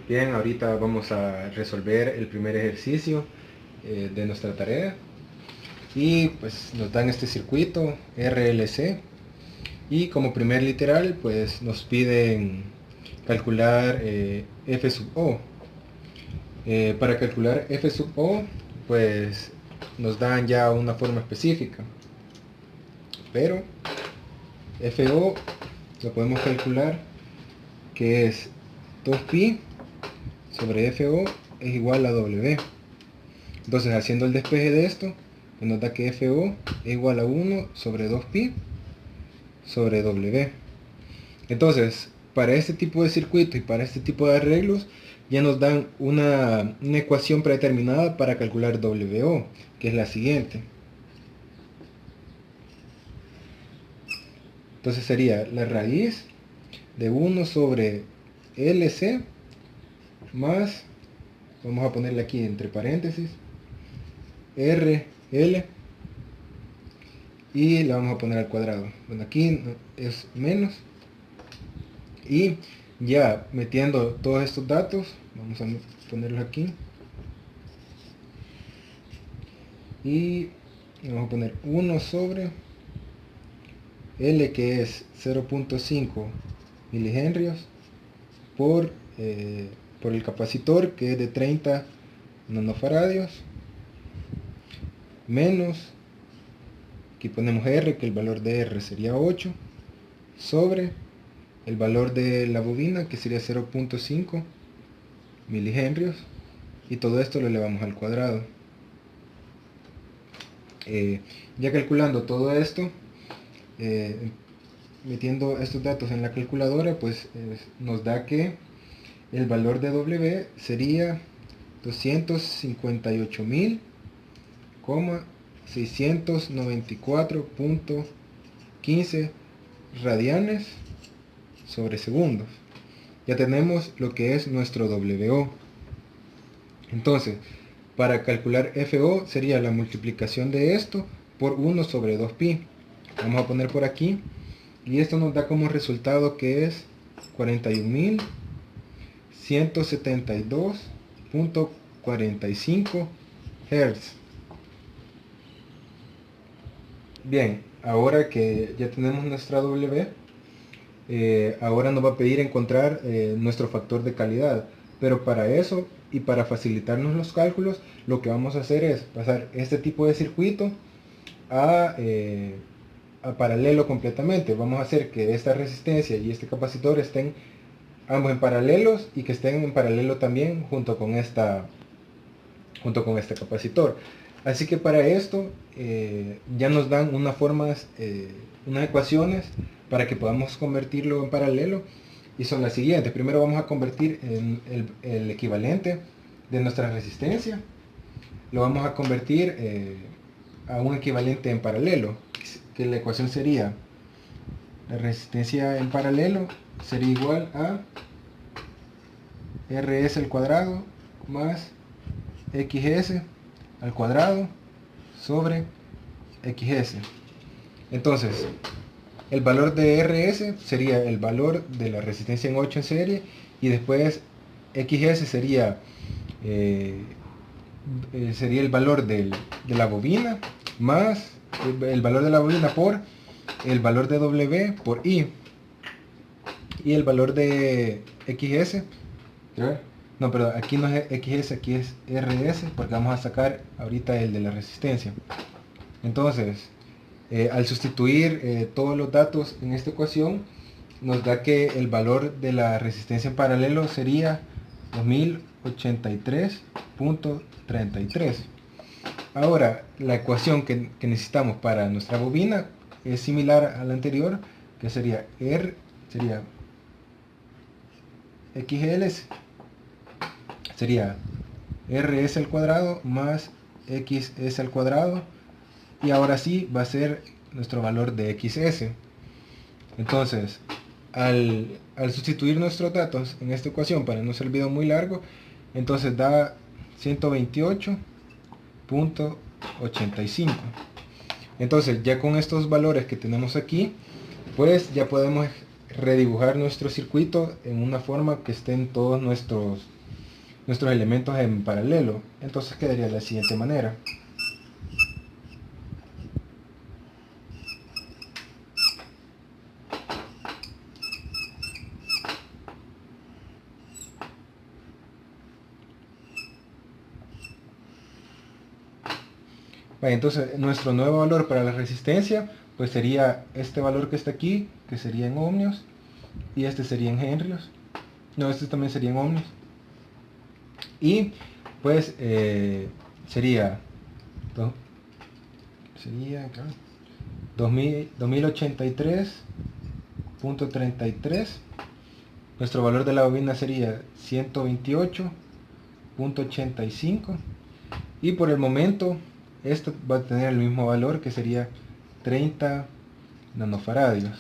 Bien, ahorita vamos a resolver el primer ejercicio de nuestra tarea y pues nos dan este circuito RLC y como primer literal pues nos piden calcular F sub O. Para calcular F sub O pues nos dan ya una forma específica, pero FO lo podemos calcular que es 2pi sobre FO es igual a W. Entonces, haciendo el despeje de esto, nos da que FO es igual a 1 sobre 2pi sobre W. Entonces, para este tipo de circuito y para este tipo de arreglos, ya nos dan una ecuación predeterminada para calcular WO, que es la siguiente. Entonces sería la raíz de 1 sobre LC más, vamos a ponerle aquí entre paréntesis, RL y la vamos a poner al cuadrado. Bueno, aquí es menos. Y ya metiendo todos estos datos, vamos a ponerlos aquí. Y vamos a poner 1 sobre L, que es 0.5 milihenrios por el capacitor, que es de 30 nanofaradios, menos, aquí ponemos R, que el valor de R sería 8, sobre el valor de la bobina, que sería 0.5 milihenrios, y todo esto lo elevamos al cuadrado. Ya calculando todo esto, metiendo estos datos en la calculadora, pues nos da que el valor de W sería 258.694.15 radianes sobre segundos. Ya tenemos lo que es nuestro WO. Entonces, para calcular FO sería la multiplicación de esto por 1 sobre 2pi. Vamos a poner por aquí. Y esto nos da como resultado que es 41.172.45 Hz. Bien, ahora que ya tenemos nuestra W, ahora nos va a pedir encontrar nuestro factor de calidad. Pero para eso y para facilitarnos los cálculos, lo que vamos a hacer es pasar este tipo de circuito a paralelo completamente. Vamos a hacer que esta resistencia y este capacitor estén ambos en paralelos y que estén en paralelo también junto con este capacitor. Así que para esto ya nos dan unas ecuaciones para que podamos convertirlo en paralelo, y son las siguientes. Primero vamos a convertir en el equivalente de nuestra resistencia, lo vamos a convertir a un equivalente en paralelo, que la ecuación sería la resistencia en paralelo sería igual a RS al cuadrado más XS al cuadrado sobre XS. Entonces, el valor de RS sería el valor de la resistencia en 8 en serie, y después XS sería el valor de la bobina más el valor de la bobina por el valor de W por I, y el valor de XS, no, pero aquí no es XS, aquí es RS, porque vamos a sacar ahorita el de la resistencia. Entonces, al sustituir todos los datos en esta ecuación, nos da que el valor de la resistencia en paralelo sería 2083.33. Ahora, la ecuación que necesitamos para nuestra bobina es similar a la anterior, que sería XL sería RS al cuadrado más XS al cuadrado, y ahora sí va a ser nuestro valor de XS. Entonces, al sustituir nuestros datos en esta ecuación, para no ser el video muy largo, entonces da 128.85. Entonces, ya con estos valores que tenemos aquí, pues ya podemos redibujar nuestro circuito en una forma que estén todos nuestros elementos en paralelo. Entonces quedaría de la siguiente manera. Vale, entonces nuestro nuevo valor para la resistencia pues sería este valor que está aquí, que sería en ohmios, y este sería en henrios. No, este también sería en ohmios. Y pues sería 2083.33. Nuestro valor de la bobina sería 128.85. Y por el momento esto va a tener el mismo valor, que sería 30 nanofaradios.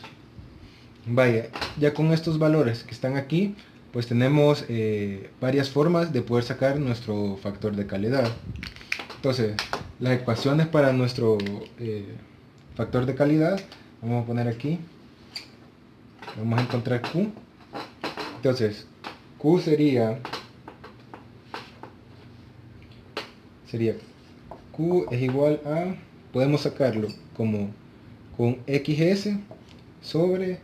Vaya, ya con estos valores que están aquí, pues tenemos varias formas de poder sacar nuestro factor de calidad. Entonces, las ecuaciones para nuestro factor de calidad, vamos a poner aquí, vamos a encontrar Q. Entonces, Q sería Q es igual a, podemos sacarlo como con XS sobre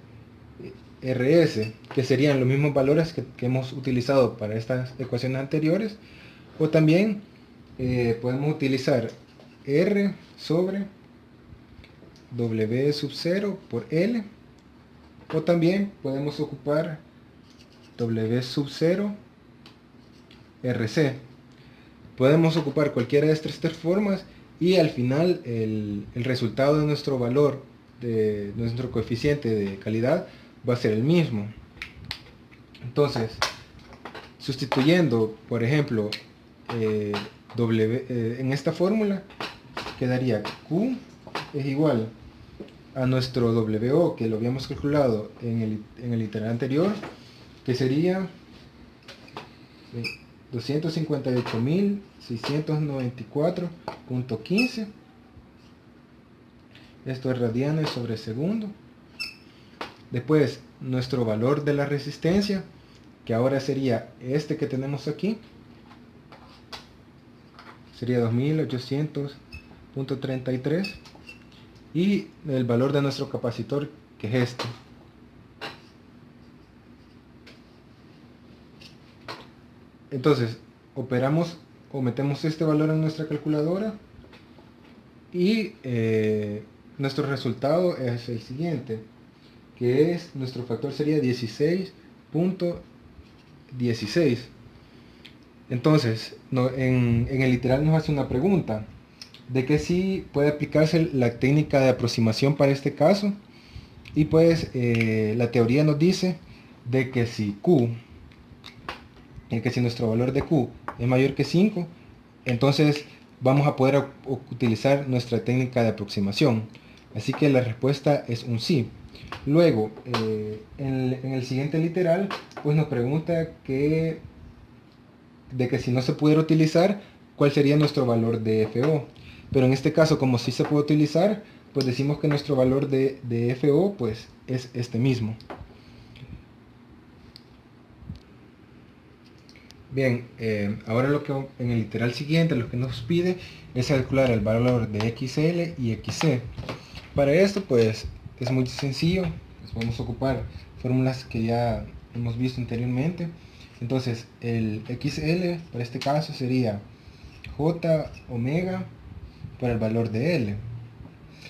RS, que serían los mismos valores que hemos utilizado para estas ecuaciones anteriores, o también podemos utilizar R sobre W sub 0 por L, o también podemos ocupar W sub 0 RC. Podemos ocupar cualquiera de estas tres formas y al final el resultado de nuestro valor, de nuestro coeficiente de calidad, va a ser el mismo. Entonces, sustituyendo, por ejemplo, en esta fórmula, quedaría Q es igual a nuestro WO, que lo habíamos calculado en el literal anterior, que sería 258.694.15. Esto es radianes sobre segundo. Después nuestro valor de la resistencia, que ahora sería este que tenemos aquí, sería 2800.33, y el valor de nuestro capacitor, que es este. Entonces operamos o metemos este valor en nuestra calculadora y nuestro resultado es el siguiente, que es, nuestro factor sería 16.16. Entonces en el literal nos hace una pregunta de que si puede aplicarse la técnica de aproximación para este caso, y pues la teoría nos dice de que si nuestro valor de Q es mayor que 5, entonces vamos a poder utilizar nuestra técnica de aproximación. Así que la respuesta es un sí. Luego, en el siguiente literal, pues nos pregunta de que si no se pudiera utilizar, ¿cuál sería nuestro valor de FO? Pero en este caso, como sí se puede utilizar, pues decimos que nuestro valor de FO pues es este mismo. Bien, ahora en el literal siguiente lo que nos pide es calcular el valor de XL y XC. Para esto pues es muy sencillo, pues vamos a ocupar fórmulas que ya hemos visto anteriormente. Entonces el XL para este caso sería J omega por el valor de L.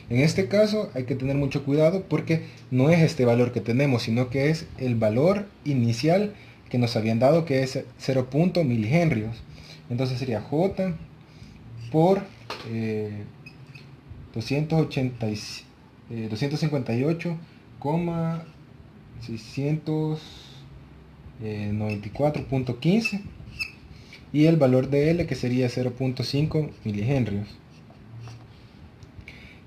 En este caso hay que tener mucho cuidado porque no es este valor que tenemos, sino que es el valor inicial que nos habían dado, que es 0. milihenrios. Entonces sería J por 258,694.15 y el valor de L, que sería 0.5 milihenrios.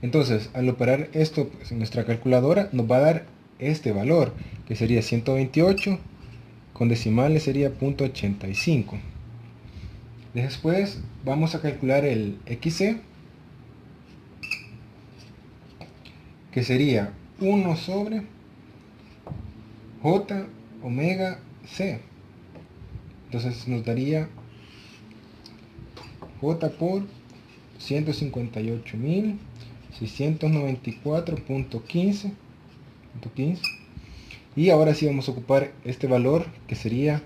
Entonces, al operar esto pues, en nuestra calculadora, nos va a dar este valor, que sería 128, con decimales sería 0.85. Después vamos a calcular el XC, que sería 1 sobre J omega C. Entonces nos daría J por 158.694.15. Y ahora sí vamos a ocupar este valor, que sería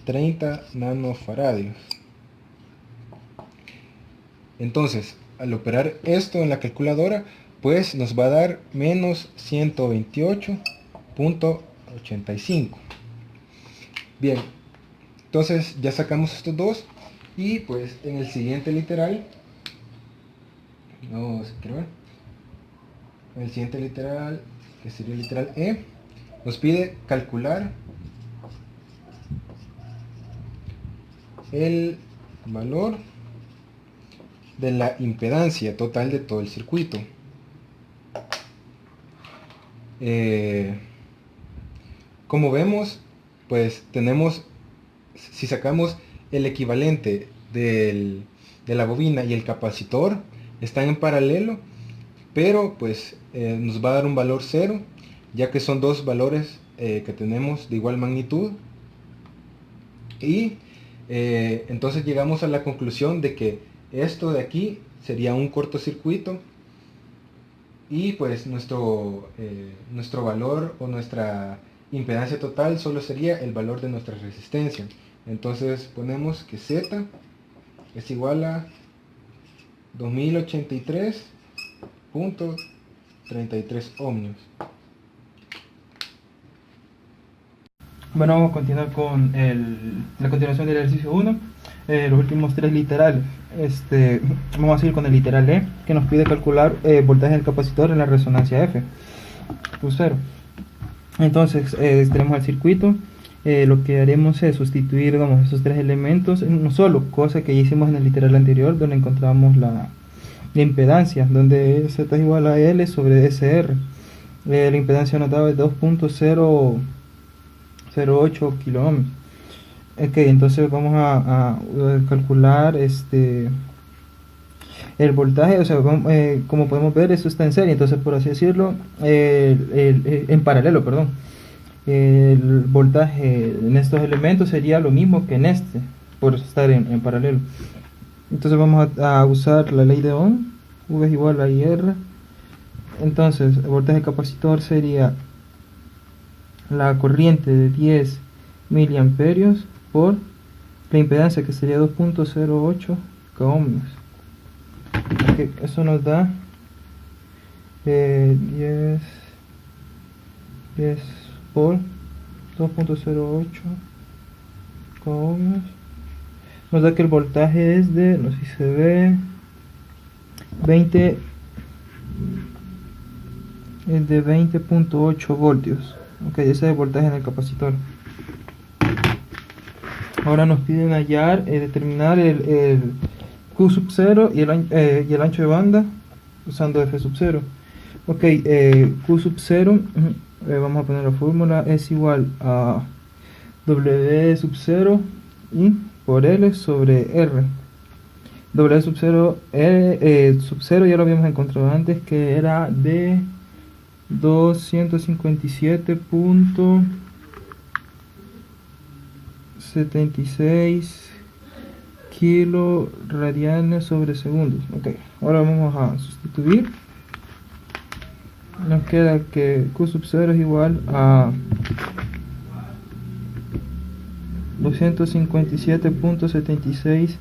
30 nanofaradios. Entonces, al operar esto en la calculadora, pues nos va a dar menos 128.85. Bien, entonces ya sacamos estos dos, y pues en el siguiente literal, en el siguiente literal, que sería el literal E, nos pide calcular el valor de la impedancia total de todo el circuito. Como vemos, pues tenemos, si sacamos el equivalente de la bobina y el capacitor, están en paralelo, pero pues nos va a dar un valor 0, ya que son dos valores que tenemos de igual magnitud. Y entonces llegamos a la conclusión de que esto de aquí sería un cortocircuito, y pues nuestro valor o nuestra impedancia total solo sería el valor de nuestra resistencia. Entonces ponemos que Z es igual a 2083.33 ohmios. Bueno, vamos a continuar con la continuación del ejercicio 1, los últimos tres literales. Vamos a seguir con el literal E, que nos pide calcular voltaje del capacitor en la resonancia F, crucero. Entonces, tenemos el circuito. Lo que haremos es sustituir, digamos, esos tres elementos en uno solo, cosa que ya hicimos en el literal anterior, donde encontramos la impedancia, donde Z es igual a L sobre SR. La impedancia nos daba 2.008 kilo ohms. Ok, entonces vamos a calcular el voltaje. O sea, como podemos ver, esto está en serie, entonces, por así decirlo, en paralelo, perdón. El voltaje en estos elementos sería lo mismo que en este, por estar en paralelo. Entonces vamos a usar la ley de Ohm. V es igual a IR. Entonces el voltaje capacitor sería la corriente de 10 miliamperios por la impedancia, que sería 2.08 ohmios. Okay, eso nos da 10 por 2.08 ohmios. Nos da que el voltaje es de, no sé si se ve, 20.8 voltios. Ok, ese es el voltaje en el capacitor. Ahora nos piden hallar, determinar el Q sub 0 y el ancho de banda usando F sub 0. Ok, Q sub 0, vamos a poner la fórmula, es igual a W sub 0 y por L sobre R. W sub 0, sub 0 ya lo habíamos encontrado antes, que era de 257.76 kilo radianes sobre segundos. Ok, ahora vamos a sustituir. Nos queda que Q sub 0 es igual a 257.76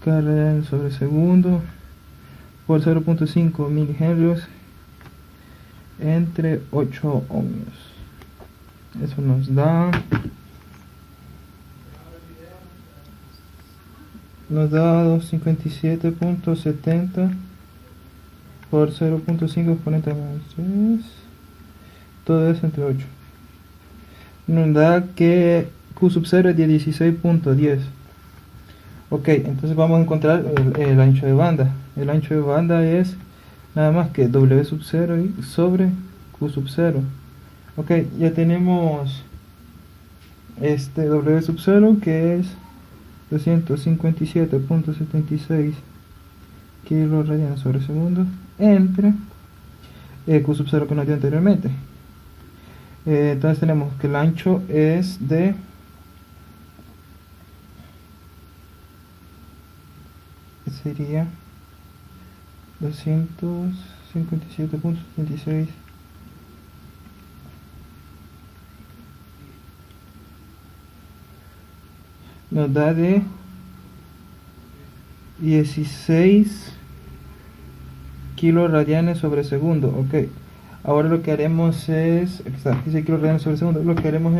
radianes sobre segundo por 0.5 milihenrios entre 8 ohmios. Eso nos da 257.70 por 0.5 exponente más 3, todo eso entre 8. Nos da que Q sub 0 es de 16.10. Ok, entonces vamos a encontrar el ancho de banda. El ancho de banda es nada más que W sub 0 y sobre Q sub 0. Ok, ya tenemos W sub 0, que es 257.76 kilo radianes sobre segundo entre Q sub 0 que nos dio anteriormente. Entonces tenemos que el ancho es de sería 257.76. Nos da de 16 kiloradianes sobre segundo. Ok, ahora lo que haremos es, exacto, 16 kiloradianes sobre segundo. Lo que haremos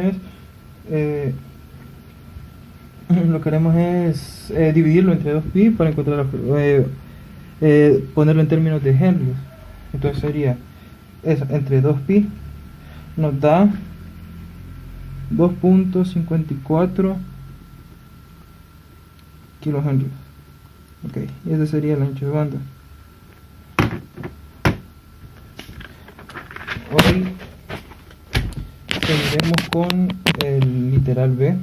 es dividirlo entre 2pi para encontrar ponerlo en términos de henrios. Entonces sería eso, entre 2pi nos da 2.54 kilohenrios. Ok, y ese sería el ancho de banda. Hoy seguiremos con el literal B.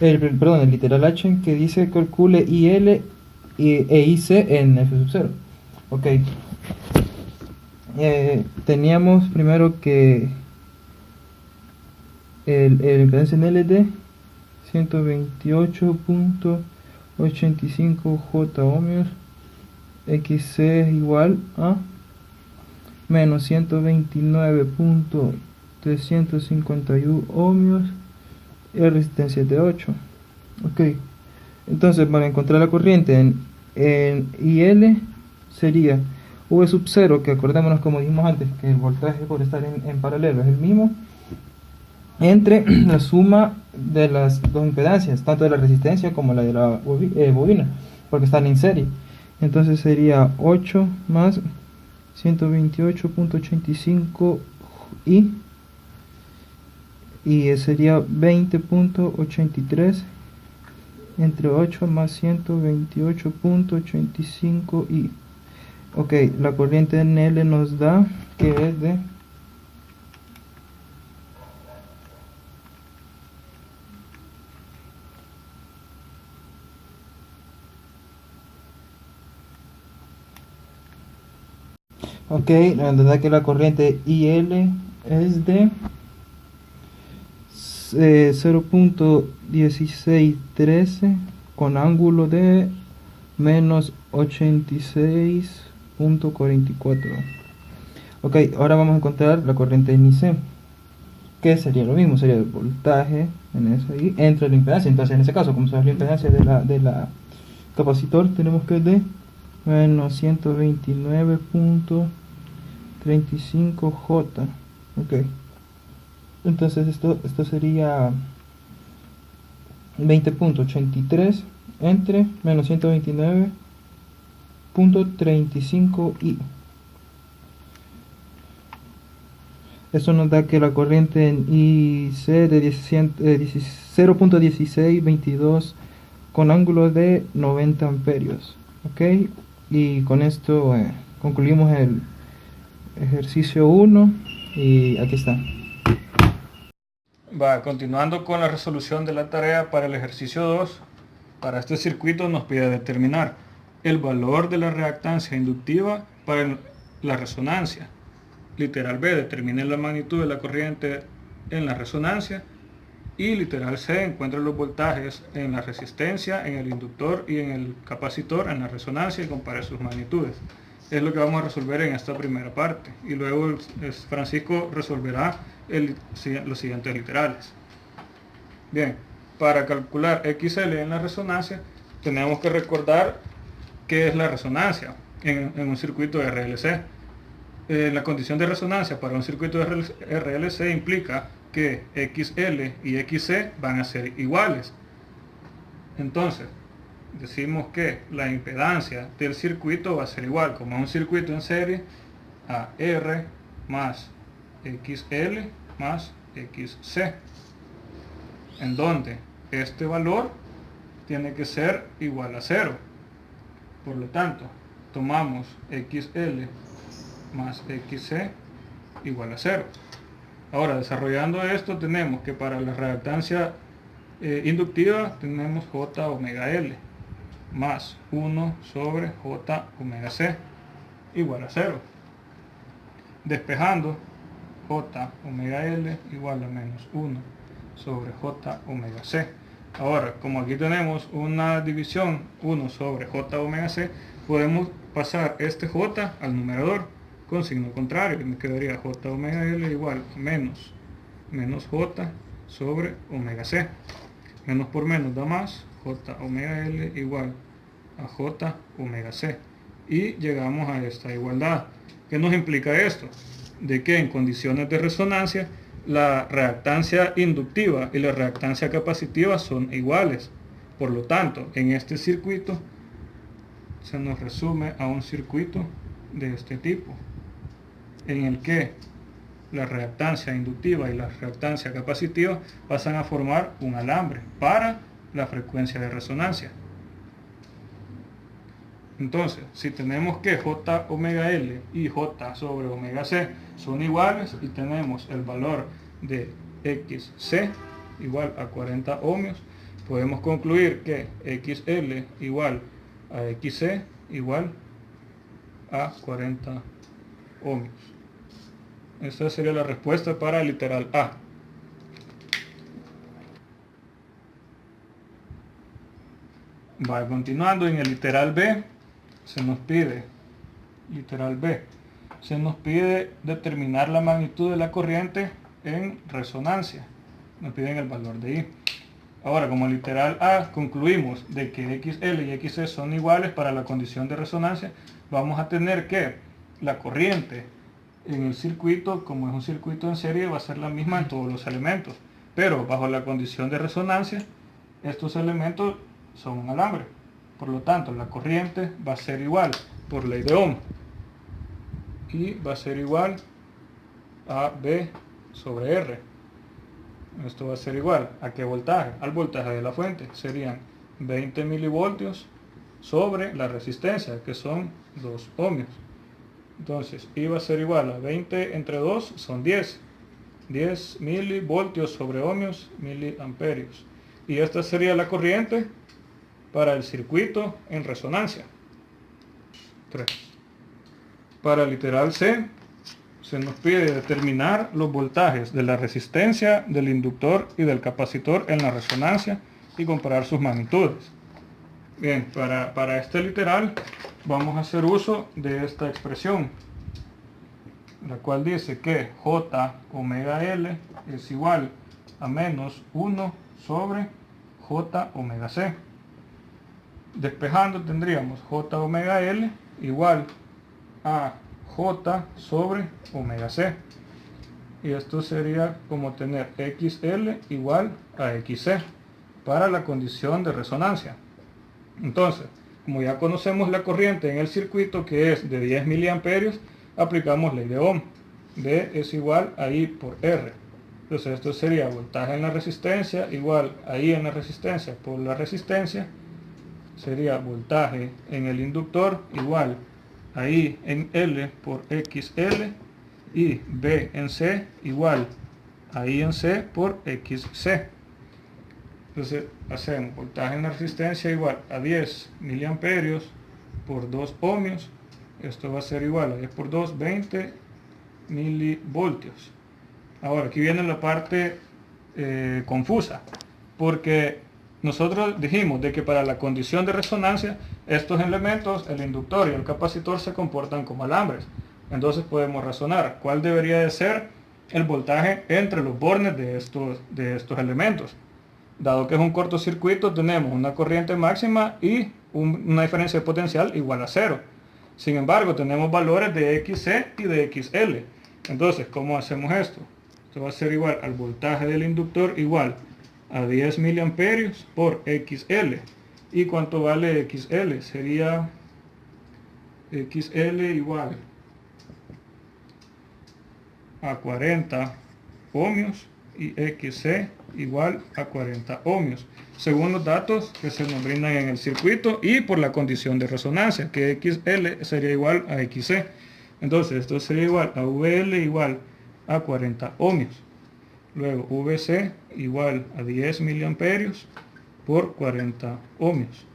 Perdón, el literal H, que dice calcule IL e IC en F sub 0. Ok. Teníamos primero que el impedancia en LD 128.85 J ohmios, XC es igual a menos 129.351 ohmios y la resistencia es de 8. Ok, entonces para encontrar la corriente en IL sería V sub 0, que acordémonos como dijimos antes, que el voltaje por estar en paralelo es el mismo, entre la suma de las dos impedancias, tanto de la resistencia como la de la bobina, porque están en serie. Entonces sería 8 más 128.85 y sería 20.83 entre 8 más 128.85 y. Ok, la corriente en L nos da que es de ok, la verdad que la corriente IL es de 0.1613 con ángulo de menos 86.44. Ok, ahora vamos a encontrar la corriente en IC, que sería lo mismo, sería el voltaje en eso ahí, entre la impedancia. Entonces en ese caso, como sabes la impedancia de la capacitor, tenemos que es de menos 129.35 J. Ok, entonces esto sería 20.83 entre menos 129.35 I. Eso nos da que la corriente en IC de 0.1622 con ángulo de 90 amperios. Ok, y con esto concluimos el ejercicio 1 y aquí está. Continuando con la resolución de la tarea para el ejercicio 2, para este circuito nos pide determinar el valor de la reactancia inductiva para la resonancia. Literal B, determine la magnitud de la corriente en la resonancia. Y literal C, encuentra los voltajes en la resistencia, en el inductor y en el capacitor en la resonancia y compare sus magnitudes. Es lo que vamos a resolver en esta primera parte. Y luego Francisco resolverá los siguientes literales. Bien, para calcular XL en la resonancia, tenemos que recordar qué es la resonancia en un circuito de RLC. La condición de resonancia para un circuito de RLC implica que XL y XC van a ser iguales. Entonces, decimos que la impedancia del circuito va a ser igual, como es un circuito en serie, a R más XL más XC, en donde este valor tiene que ser igual a 0. Por lo tanto, tomamos XL más XC igual a 0. Ahora, desarrollando esto, tenemos que para la reactancia inductiva tenemos J omega L más 1 sobre J omega C igual a 0. despejando J omega L igual a menos 1 sobre J omega C. Ahora, como aquí tenemos una división 1 sobre J omega C, podemos pasar este J al numerador con signo contrario y me quedaría J omega L igual a menos J sobre omega C. Menos por menos da más, J omega L igual a J omega C. Y llegamos a esta igualdad. ¿Qué nos implica esto? De que en condiciones de resonancia la reactancia inductiva y la reactancia capacitiva son iguales. Por lo tanto, en este circuito se nos resume a un circuito de este tipo, en el que la reactancia inductiva y la reactancia capacitiva pasan a formar un alambre para la frecuencia de resonancia. Entonces, si tenemos que J omega L y J sobre omega C son iguales y tenemos el valor de XC igual a 40 ohmios, podemos concluir que XL igual a XC igual a 40 ohmios. Esa sería la respuesta para el literal A. Va continuando en el literal B. Se nos pide, literal B, se nos pide determinar la magnitud de la corriente en resonancia. Nos piden el valor de I. Ahora, como literal A concluimos de que XL y XC son iguales para la condición de resonancia, vamos a tener que la corriente en el circuito, como es un circuito en serie, va a ser la misma en todos los elementos. Pero bajo la condición de resonancia, estos elementos son un alambre. Por lo tanto, la corriente va a ser igual por ley de Ohm. Y va a ser igual a B sobre R. Esto va a ser igual a ¿qué voltaje? Al voltaje de la fuente. Serían 20 milivoltios sobre la resistencia, que son 2 ohmios. Entonces, I va a ser igual a 20 entre 2 son 10. 10 milivoltios sobre ohmios, miliamperios. Y esta sería la corriente para el circuito en resonancia. 3. Para el literal C, se nos pide determinar los voltajes de la resistencia, del inductor y del capacitor en la resonancia y comparar sus magnitudes. Bien, para este literal vamos a hacer uso de esta expresión, la cual dice que J omega L es igual a menos 1 sobre J omega C. Despejando tendríamos J omega L igual a J sobre omega C. Y esto sería como tener XL igual a XC para la condición de resonancia. Entonces, como ya conocemos la corriente en el circuito, que es de 10 miliamperios, aplicamos ley de Ohm. B es igual a I por R. Entonces esto sería voltaje en la resistencia igual a I en la resistencia por la resistencia. Sería voltaje en el inductor igual a I en L por XL, y B en C igual a I en C por XC. Entonces hacemos voltaje en la resistencia igual a 10 miliamperios por 2 ohmios. Esto va a ser igual a 10 por 2, 20 milivoltios. Ahora aquí viene la parte confusa, porque nosotros dijimos de que para la condición de resonancia estos elementos, el inductor y el capacitor, se comportan como alambres. Entonces podemos razonar cuál debería de ser el voltaje entre los bornes de estos elementos. Dado que es un cortocircuito, tenemos una corriente máxima y una diferencia de potencial igual a 0. Sin embargo, tenemos valores de XC y de XL. Entonces, ¿cómo hacemos esto? Esto va a ser igual al voltaje del inductor igual a 10 miliamperios por XL. ¿Y cuánto vale XL? Sería XL igual a 40 ohmios y XC igual a 40 ohmios, según los datos que se nos brindan en el circuito y por la condición de resonancia, que XL sería igual a XC. Entonces esto sería igual a VL igual a 40 ohmios. Luego VC igual a 10 miliamperios por 40 ohmios.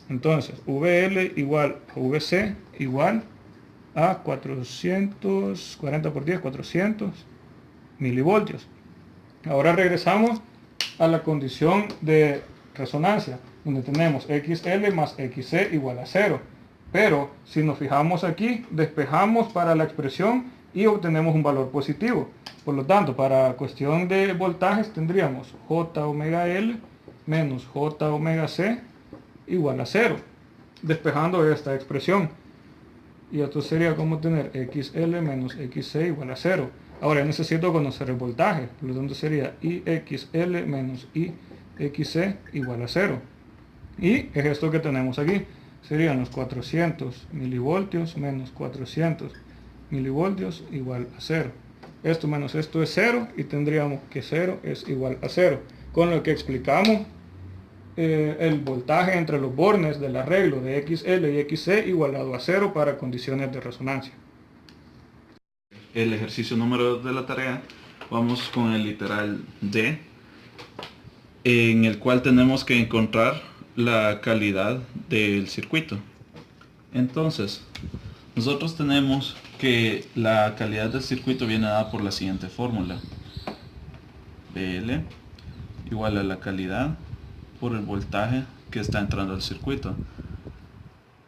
Entonces VL igual a VC igual a 440 por 10, 400 milivoltios. Ahora regresamos a la condición de resonancia, donde tenemos XL más XC igual a 0. Pero si nos fijamos aquí, despejamos para la expresión y obtenemos un valor positivo. Por lo tanto, para cuestión de voltajes tendríamos J omega L menos J omega C igual a 0, despejando esta expresión. Y esto sería como tener XL menos XC igual a 0. Ahora necesito conocer el voltaje, por lo tanto sería IXL menos IXC igual a 0. Y es esto que tenemos aquí. Serían los 400 milivoltios menos 400 milivoltios igual a 0. Esto menos esto es 0 y tendríamos que 0 es igual a 0. Con lo que explicamos el voltaje entre los bornes del arreglo de XL y XC igualado a 0 para condiciones de resonancia. El ejercicio número 2 de la tarea, vamos con el literal D, en el cual tenemos que encontrar la calidad del circuito. Entonces, nosotros tenemos que la calidad del circuito viene dada por la siguiente fórmula: BL igual a la calidad por el voltaje que está entrando al circuito.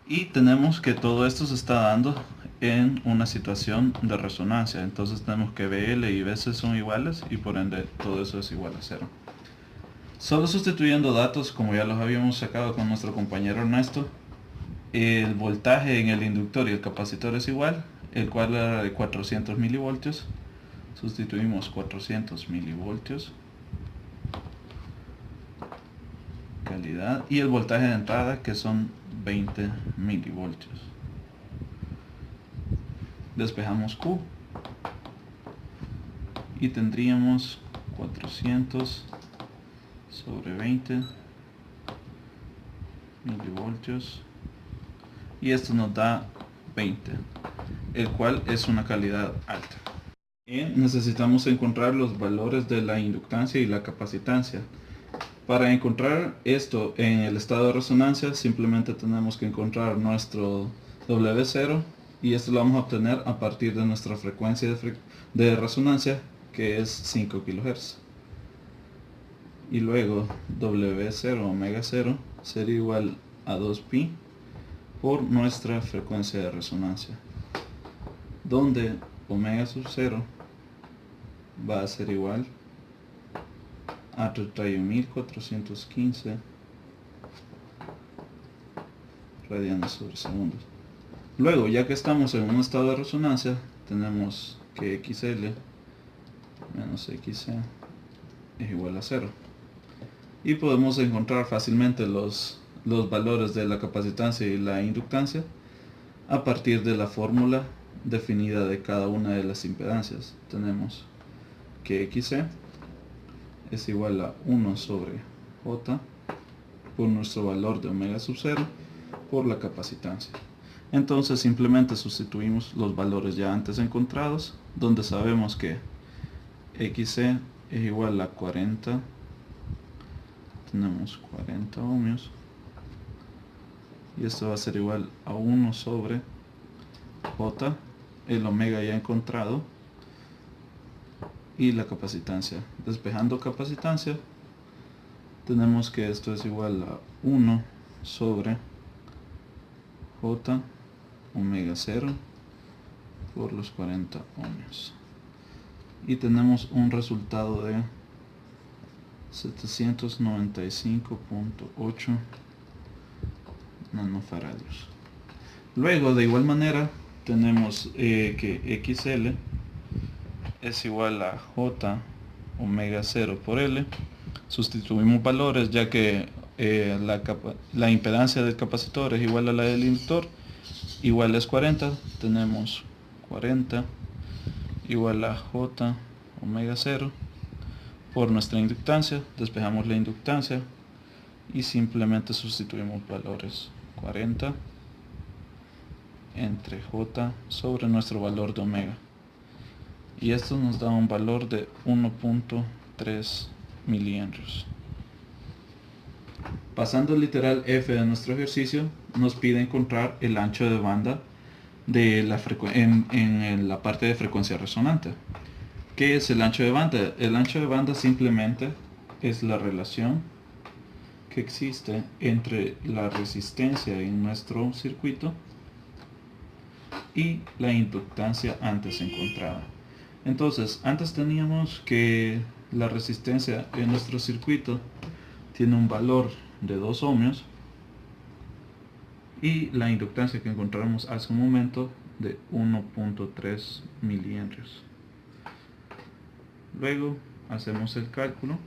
Y tenemos que todo esto se está dando en una situación de resonancia. Entonces tenemos que BL y BC son iguales y por ende todo eso es igual a 0. Solo sustituyendo datos, como ya los habíamos sacado con nuestro compañero Ernesto, el voltaje en el inductor y el capacitor es igual, el cual era de 400 milivoltios. Sustituimos 400 milivoltios, calidad, y el voltaje de entrada, que son 20 milivoltios. Despejamos Q y tendríamos 400 sobre 20 milivoltios, y esto nos da 20, el cual es una calidad alta. Y necesitamos encontrar los valores de la inductancia y la capacitancia. Para encontrar esto en el estado de resonancia, simplemente tenemos que encontrar nuestro W0, y esto lo vamos a obtener a partir de nuestra frecuencia de resonancia, que es 5 kHz. Y luego W0 omega 0 sería igual a 2pi por nuestra frecuencia de resonancia, donde omega sub 0 va a ser igual a 31.415 radianes sobre segundos. Luego, ya que estamos en un estado de resonancia, tenemos que XL menos XC es igual a 0. Y podemos encontrar fácilmente los valores de la capacitancia y la inductancia a partir de la fórmula definida de cada una de las impedancias. Tenemos que XC es igual a 1 sobre J por nuestro valor de omega sub 0 por la capacitancia. Entonces simplemente sustituimos los valores ya antes encontrados, donde sabemos que XC es igual a 40, tenemos 40 ohmios, y esto va a ser igual a 1 sobre J, el omega ya encontrado, y la capacitancia. Despejando capacitancia, tenemos que esto es igual a 1 sobre J omega 0 por los 40 ohmios, y tenemos un resultado de 795.8 nanofaradios. Luego, de igual manera, tenemos que XL es igual a J omega 0 por L. Sustituimos valores, ya que la impedancia del capacitor es igual a la del inductor, igual es 40. Tenemos 40 igual a J omega 0 por nuestra inductancia. Despejamos la inductancia y simplemente sustituimos valores: 40 entre J sobre nuestro valor de omega, y esto nos da un valor de 1.3 milihenrios. Pasando al literal F de nuestro ejercicio, nos pide encontrar el ancho de banda de en la parte de frecuencia resonante. ¿Qué es el ancho de banda? El ancho de banda simplemente es la relación que existe entre la resistencia en nuestro circuito y la inductancia antes encontrada. Entonces, antes teníamos que la resistencia en nuestro circuito tiene un valor de 2 ohmios y la inductancia que encontramos hace un momento de 1.3 milihenrios. Luego hacemos el cálculo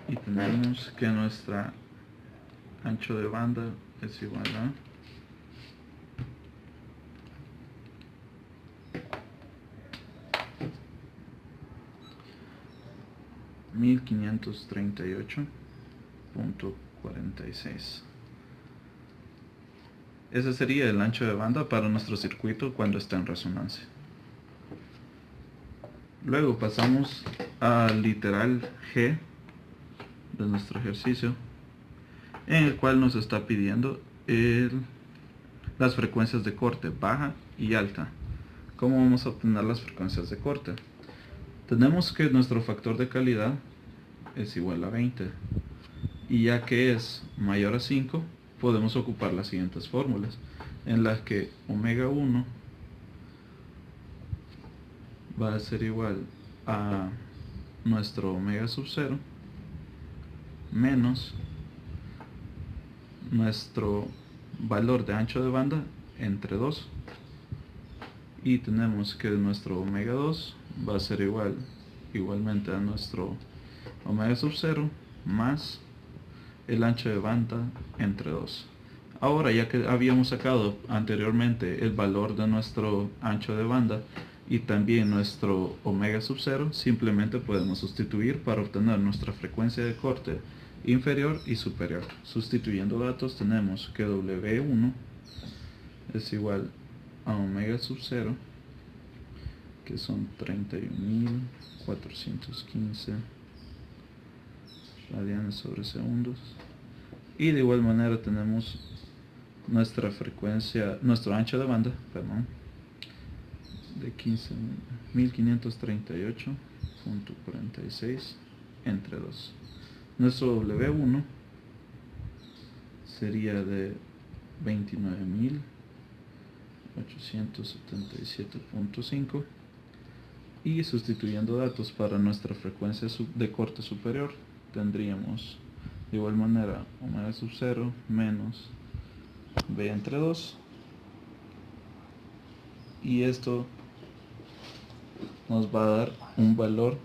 y tenemos que nuestra ancho de banda es igual a 1538.46. Ese sería el ancho de banda para nuestro circuito cuando está en resonancia. Luego pasamos al literal G de nuestro ejercicio, en el cual nos está pidiendo las frecuencias de corte baja y alta. ¿Cómo vamos a obtener las frecuencias de corte? Tenemos que nuestro factor de calidad es igual a 20, y ya que es mayor a 5, podemos ocupar las siguientes fórmulas, en las que omega 1 va a ser igual a nuestro omega sub 0 menos nuestro valor de ancho de banda entre 2, y tenemos que nuestro omega 2 va a ser igualmente a nuestro omega sub 0 más el ancho de banda entre 2. Ahora, ya que habíamos sacado anteriormente el valor de nuestro ancho de banda y también nuestro omega sub 0, simplemente podemos sustituir para obtener nuestra frecuencia de corte inferior y superior. Sustituyendo datos, tenemos que W1 es igual a omega sub 0, que son 31.415 radianes sobre segundos, y de igual manera tenemos nuestra frecuencia, nuestro ancho de banda, perdón, de 15.538.46 entre 2. Nuestro W1 sería de 29.877.5, y sustituyendo datos para nuestra frecuencia de corte superior, tendríamos de igual manera omega sub 0 menos B entre 2, y esto nos va a dar un valor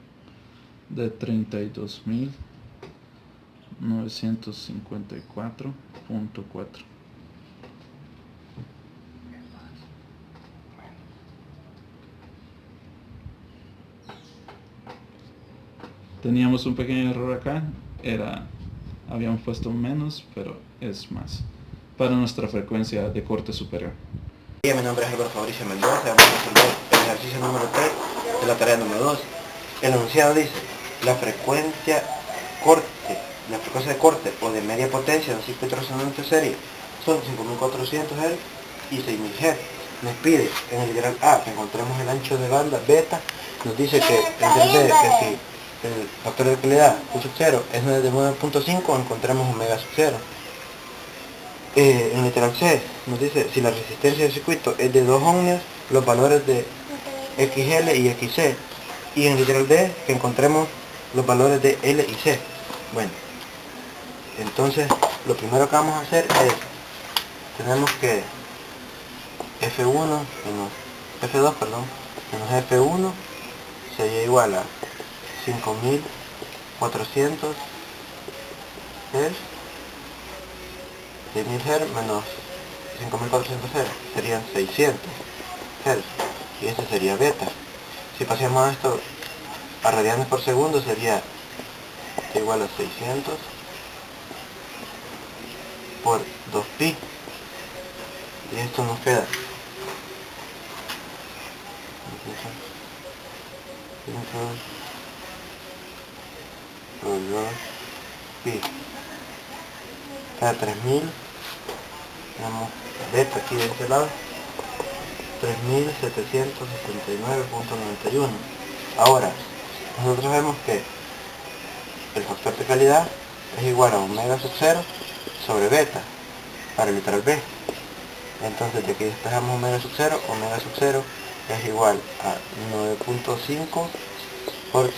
de 32.954.4. Teníamos un pequeño error acá, habíamos puesto un menos, pero es más, para nuestra frecuencia de corte superior. Mi nombre es Alberto Fabricio Mendoza, vamos a resolver el ejercicio número 3 de la tarea número 2. El enunciado dice, la frecuencia de corte o de media potencia de un circuito resonante serie son 5.400 Hz y 6.000 Hz. Nos pide en el literal A que encontremos el ancho de banda beta, nos dice que en el B, que si el factor de calidad Q sub 0 es de 9.5, encontremos omega sub 0. En el literal C nos dice si la resistencia del circuito es de 2 ohmios, los valores de XL y XC. Y en el literal D que encontremos los valores de L y C. Bueno, entonces lo primero que vamos a hacer es, tenemos que F2 menos F1 sería igual a 5.400 Hz, 6.000 Hz menos 5.400 Hz serían 600 Hz, y este sería beta. Si pasamos esto a radianes por segundo, sería igual a 600 por 2pi, y esto nos queda 2pi, queda 3.000 tenemos beta aquí de este lado, 3779.91. Ahora, nosotros vemos que el factor de calidad es igual a omega sub 0 sobre beta para el literal B. Entonces de aquí despejamos omega sub 0 es igual a 9.5 por 3769.91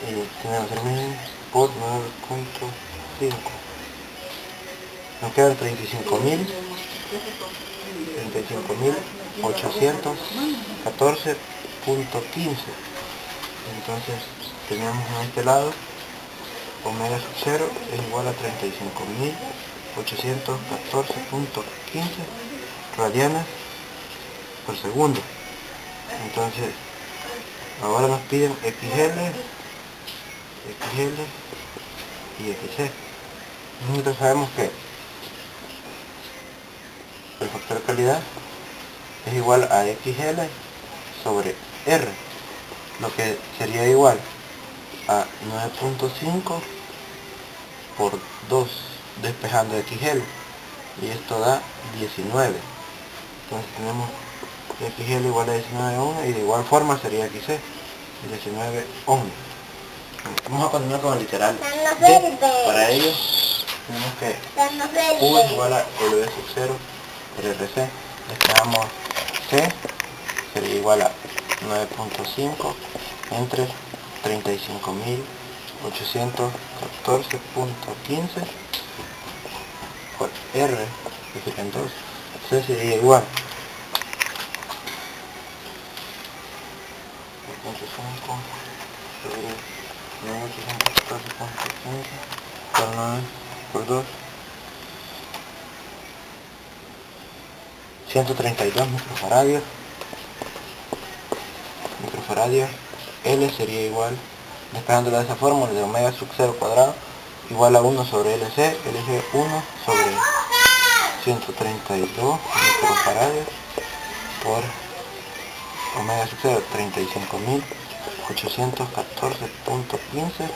y tenemos 3000 por 9.5, nos quedan 35.814.15. entonces tenemos en este lado omega sub 0 es igual a 35.814.15 radianes por segundo. Entonces ahora nos piden XL y XC. Nosotros sabemos que el factor de calidad es igual a XL sobre R, lo que sería igual a 9.5 por 2 despejando XL, y esto da 19. Entonces tenemos XL igual a 19 ohms, y de igual forma sería XC 19 ohms. Vamos a continuar con el literal D. Para ello tenemos que U es igual a W sub 0 por RC. Despejamos C, sería igual a 9.5 entre 35.814.15 por R, que serían 2. C sería igual a 9.5 sobre 9.814.15 por 9 por 2, 132 microfaradios. L sería igual, despejándolo de esa fórmula, de omega sub 0 cuadrado igual a 1 sobre LC, 1 sobre 132 microfaradios por omega sub 0, 35.814.15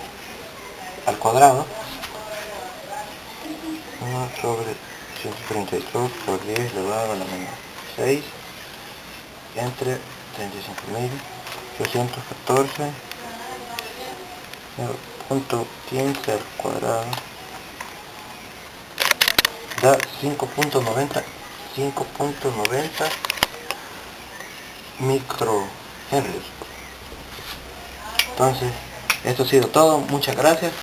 al cuadrado, 1 sobre 132 por 10 elevado a la menos 6 entre 35.814.15 al cuadrado da 5.90 microhenrios. Entonces esto ha sido todo, muchas gracias.